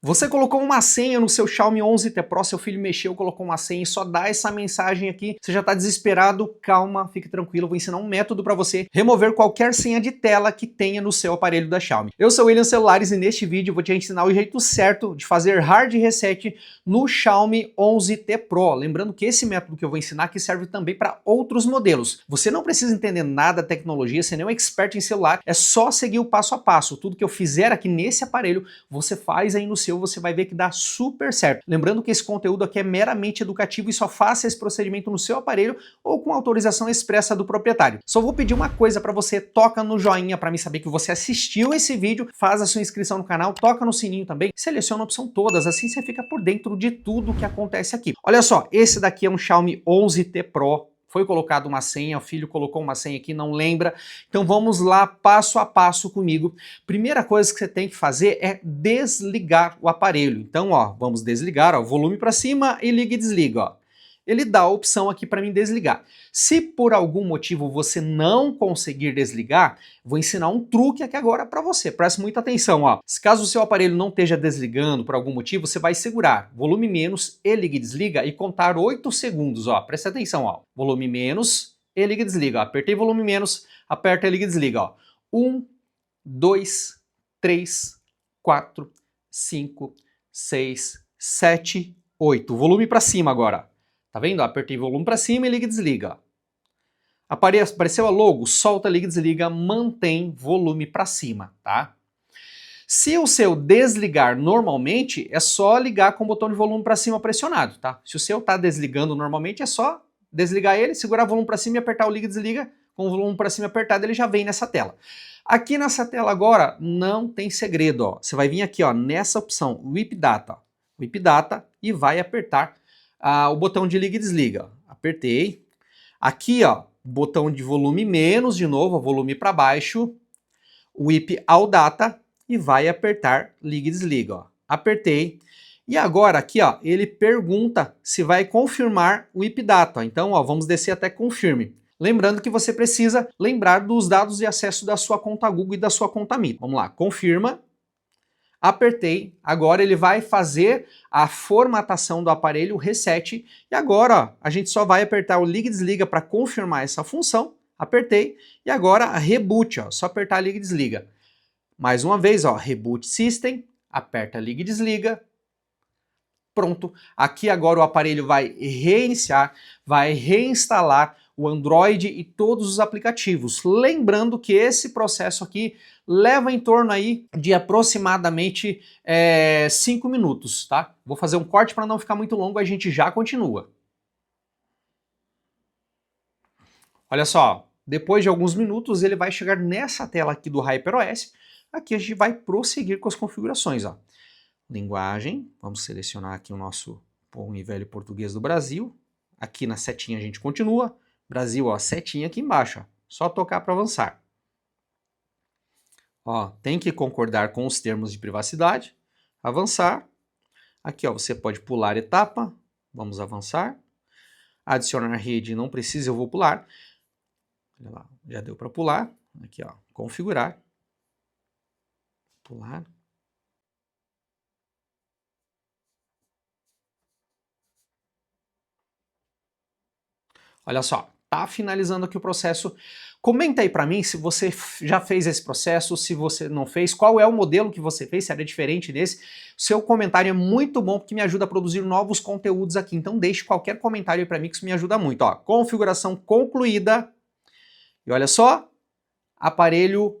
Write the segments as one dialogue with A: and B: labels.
A: Você colocou uma senha no seu Xiaomi 11T Pro, seu filho mexeu, colocou uma senha e só dá essa mensagem aqui, você já está desesperado, calma, fique tranquilo, vou ensinar um método para você remover qualquer senha de tela que tenha no seu aparelho da Xiaomi. Eu sou o William Celulares e neste vídeo vou te ensinar o jeito certo de fazer hard reset no Xiaomi 11T Pro. Lembrando que esse método que eu vou ensinar aqui serve também para outros modelos. Você não precisa entender nada da tecnologia, ser nenhum expert em celular, é só seguir o passo a passo. Tudo que eu fizer aqui nesse aparelho, você faz aí no seu, você vai ver que dá super certo. Lembrando que esse conteúdo aqui é meramente educativo e só faça esse procedimento no seu aparelho ou com autorização expressa do proprietário. Só vou pedir uma coisa para você, toca no joinha para mim saber que você assistiu esse vídeo, faz a sua inscrição no canal, toca no sininho também, seleciona a opção todas, assim você fica por dentro de tudo que acontece aqui. Olha só, esse daqui é um Xiaomi 11T Pro. Foi colocado uma senha, o filho colocou uma senha aqui, não lembra. Então vamos lá, passo a passo comigo. Primeira coisa que você tem que fazer é desligar o aparelho. Então, ó, vamos desligar, ó, volume para cima e liga e desliga, ó. Ele dá a opção aqui para mim desligar. Se por algum motivo você não conseguir desligar, vou ensinar um truque aqui agora para você. Preste muita atenção, ó. Se caso o seu aparelho não esteja desligando por algum motivo, você vai segurar volume menos e liga e desliga e contar 8 segundos, ó. Preste atenção, ó. Volume menos e liga e desliga, ó. Apertei volume menos, aperta e liga e desliga, ó. 1, 2, 3, 4, 5, 6, 7, 8. Volume para cima agora. Tá vendo? Apertei volume para cima e liga e desliga. Apareceu a logo, solta, liga e desliga, mantém volume para cima, tá? Se o seu desligar normalmente, é só ligar com o botão de volume para cima pressionado, tá? Se o seu tá desligando normalmente, é só desligar ele, segurar o volume para cima e apertar o liga e desliga, com o volume para cima apertado ele já vem nessa tela. Aqui nessa tela agora não tem segredo, ó. Você vai vir aqui, ó, nessa opção, Whip Data, Whip Data e vai apertar o botão de liga e desliga. Apertei. Aqui, ó, botão de volume menos, de novo, volume para baixo, Whip All Data e vai apertar liga e desliga, ó. Apertei. E agora aqui, ó, ele pergunta se vai confirmar o Whip Data. Então, ó, vamos descer até confirme. Lembrando que você precisa lembrar dos dados de acesso da sua conta Google e da sua conta Mi. Vamos lá, confirma. Apertei, agora ele vai fazer a formatação do aparelho, reset, e agora ó, a gente só vai apertar o liga e desliga para confirmar essa função, apertei, e agora reboot, ó, só apertar liga e desliga. Mais uma vez, ó, reboot system, aperta liga e desliga, pronto. Aqui agora o aparelho vai reiniciar, vai reinstalar o Android e todos os aplicativos. Lembrando que esse processo aqui leva em torno aí de aproximadamente 5 minutos, tá? Vou fazer um corte para não ficar muito longo, a gente já continua. Olha só, depois de alguns minutos ele vai chegar nessa tela aqui do HyperOS. Aqui a gente vai prosseguir com as configurações, ó. Linguagem, vamos selecionar aqui o nosso bom e velho português do Brasil. Aqui na setinha a gente continua. Brasil, ó, setinha aqui embaixo, ó. Só tocar para avançar. Ó, tem que concordar com os termos de privacidade. Avançar. Aqui, ó, você pode pular etapa. Vamos avançar. Adicionar rede, não precisa, eu vou pular. Olha lá, já deu para pular. Aqui, ó, configurar. Pular. Olha só, tá finalizando aqui o processo. Comenta aí para mim se você já fez esse processo, se você não fez, qual é o modelo que você fez, se era diferente desse. Seu comentário é muito bom porque me ajuda a produzir novos conteúdos aqui. Então deixe qualquer comentário aí para mim que isso me ajuda muito. Ó, configuração concluída. E olha só, aparelho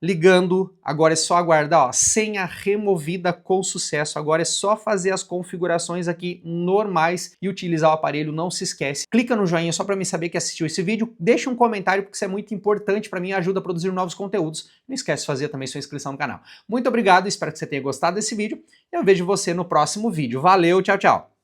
A: ligando, agora é só aguardar, ó, senha removida com sucesso, agora é só fazer as configurações aqui normais e utilizar o aparelho, não se esquece. Clica no joinha só para mim saber que assistiu esse vídeo, deixa um comentário porque isso é muito importante para mim e ajuda a produzir novos conteúdos. Não esquece de fazer também sua inscrição no canal. Muito obrigado, espero que você tenha gostado desse vídeo e eu vejo você no próximo vídeo. Valeu, tchau, tchau!